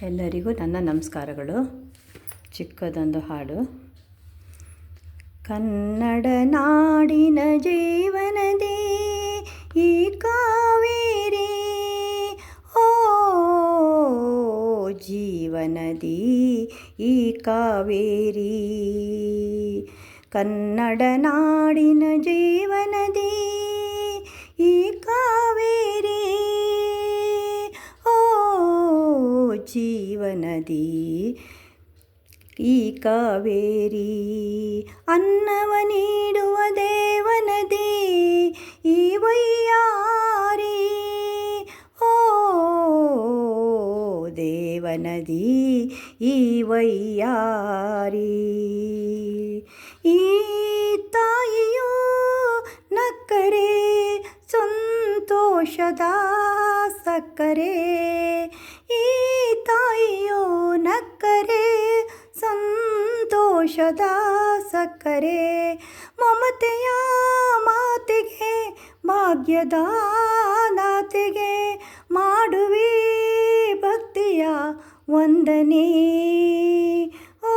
ಎಲ್ಲರಿಗೂ ನನ್ನ ನಮಸ್ಕಾರಗಳು. ಚಿಕ್ಕದೊಂದು ಹಾಡು. ಕನ್ನಡ ನಾಡಿನ ಜೀವನದಿ ಈ ಕಾವೇರಿ, ಓ ಜೀವನದಿ ಈ ಕಾವೇರಿ. ಕನ್ನಡ ನಾಡಿನ ಜೀವನದಿ ಈ ಕಾವೇರಿ, ಜೀವನದಿ ಈ ಕಾವೇರಿ. ಅನ್ನವ ನೀಡುವ ದೇವನದಿ ಈ ವೈಯಾರಿ, ಓ ದೇವನದಿ ಈ ವೈಯಾರಿ. ಈ ತಾಯಿಯು ನಕ್ಕರೆ ಸಂತೋಷದ ಸಕ್ಕರೆ, ಈ ತಾಯಿಯೋ ನಕ್ಕರೆ ಸಂತೋಷದ ಸಕ್ಕರೆ. ಮಮತೆಯ ಮಾತಿಗೆ ಭಾಗ್ಯದ ದಾತೆಗೆ ಮಾಡುವೆ ಭಕ್ತಿಯ ವಂದನೆ. ಓ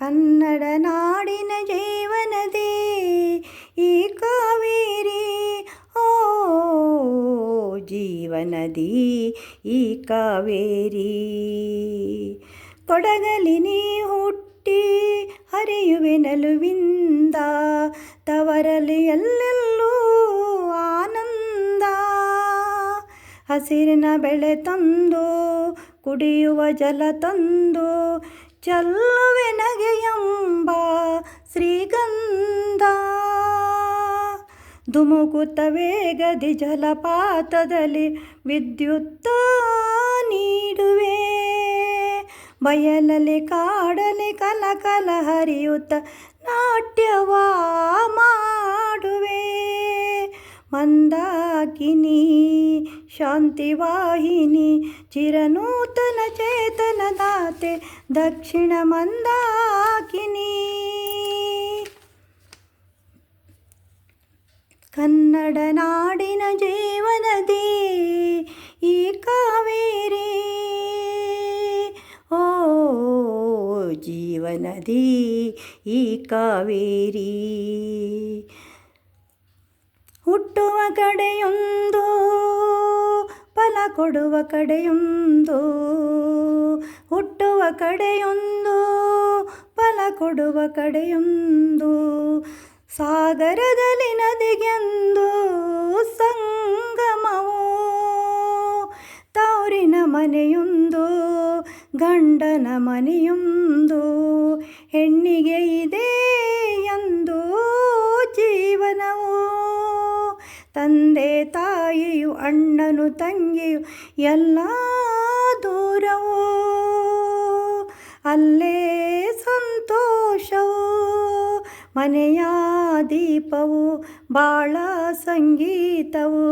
ಕನ್ನಡ ನಾಡಿನ ಜೀವನದಿ ಈ ಕಾವೇರಿ, ಓ ಜೀವನದಿ ಈ ಕಾವೇರಿ. ಕೊಡಗಲಿ ನೀ ಹುಟ್ಟಿ ಹರಿಯುವೆ ನಲುವಿಂದ, ತವರಲಿ ಎಲ್ಲೆಲ್ಲೂ ಆನಂದ. ಹಸಿರಿನ ಬೆಳೆ ತಂದು ಕುಡಿಯುವ ಜಲ ತಂದು ಚೆಲ್ಲುವೆ ನಗೆಯೆಂಬ ಶ್ರೀಗಂಧ. ಧುಮುಕುತ್ತ ವೇಗದಿ ಜಲಪಾತದಲ್ಲಿ ವಿದ್ಯುತ್ ನೀಡುವೆ, ಬಯಲಲ್ಲಿ ಕಾಡಲಿ ಕಲಕಲ ಹರಿಯುತ್ತ ನಾಟ್ಯವ ಮಾಡುವೆ. ಮಂದಾಕಿನಿ ಶಾಂತಿವಾಹಿನಿ ಚಿರನೂತನ ಚೇತನ ದಾತೆ ದಕ್ಷಿಣ ಮಂದಾಕಿನಿ. ಕನ್ನಡ ನಾಡಿನ ಜೀವನದಿ ಈ ಕಾವೇರಿ, ಓ ಜೀವನದಿ ಈ ಕಾವೇರಿ. ಹುಟ್ಟುವ ಕಡೆಯೊಂದು ಫಲ ಕೊಡುವ ಕಡೆಯೊಂದು, ಹುಟ್ಟುವ ಕಡೆಯೊಂದು ಫಲ ಕೊಡುವ ಕಡೆಯೊಂದು. ಸಾಗರದಲ್ಲಿ ನದಿಗೆಂದು ಸಂಗಮವು, ತವರಿನ ಮನೆಯೊಂದು ಗಂಡನ ಮನೆಯೊಂದು. ಹೆಣ್ಣಿಗೆ ಇದೆ ಎಂದು ಜೀವನವು, ತಂದೆ ತಾಯಿಯು ಅಣ್ಣನು ತಂಗಿಯು ಎಲ್ಲ ದೂರವು. ಅಲ್ಲೇ ಸಂತೋಷವು ಮನೆಯ ದೀಪವು ಬಾಳ ಸಂಗೀತವು.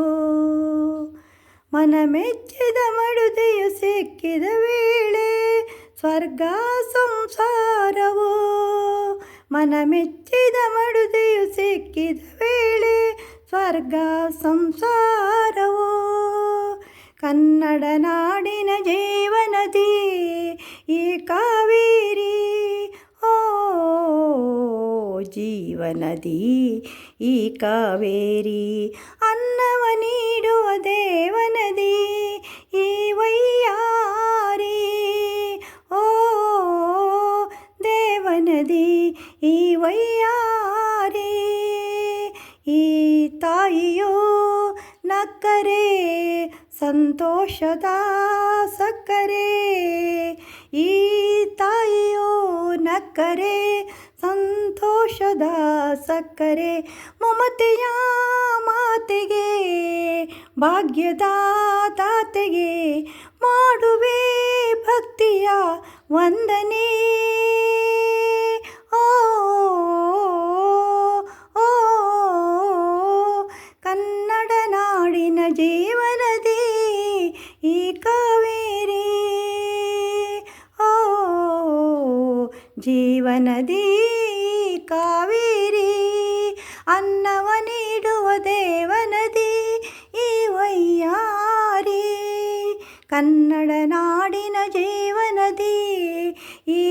ಮನ ಮೆಚ್ಚಿದ ಮಡುದಿಯು ಸಿಕ್ಕಿದ ವೇಳೆ ಸ್ವರ್ಗ ಸಂಸಾರವು. ಮನ ಮೆಚ್ಚಿದ ಮಡುದಿಯು ಸಿಕ್ಕಿದ ವೇಳೆ ಸ್ವರ್ಗ ಸಂಸಾರವು. ಕನ್ನಡ ನಾಡಿನ ಜೀವನದಿ ಈ ಕಾವೇರಿ, ಓ ಜೀವನದಿ ಈ ಕಾವೇರಿ. ಅನ್ನವ ನೀಡುವ ದೇವನದಿ ಈ ವೈಯಾರಿ, ಓ ದೇವನದಿ ಈ ವೈಯಾರಿ. ಈ ತಾಯಿಯೋ ನಕ್ಕರೆ ಸಂತೋಷದ ಸಕ್ಕರೆ, ಈ ತಾಯಿಯೋ ನಕ್ಕರೆ ಸಂತೋಷದ ಸಕ್ಕರೆ. ಮಮತೆಯ ಮಾತಿಗೆ ಭಾಗ್ಯದ ದಾತೆಗೆ ಮಾಡುವೆ ಭಕ್ತಿಯ ವಂದನೆ. ಓ ಕನ್ನಡ ನಾಡಿನ ಜೀವನದಿ ಈ ಕಾವೇರಿ, ಓ ಜೀವನದಿ ಕಾವೇರಿ. ಅನ್ನವ ನೀಡುವ ದೇವನದಿ ವಯ್ಯಾರಿ ಕನ್ನಡ ನಾಡಿನ ಜೀವನದಿ ಈ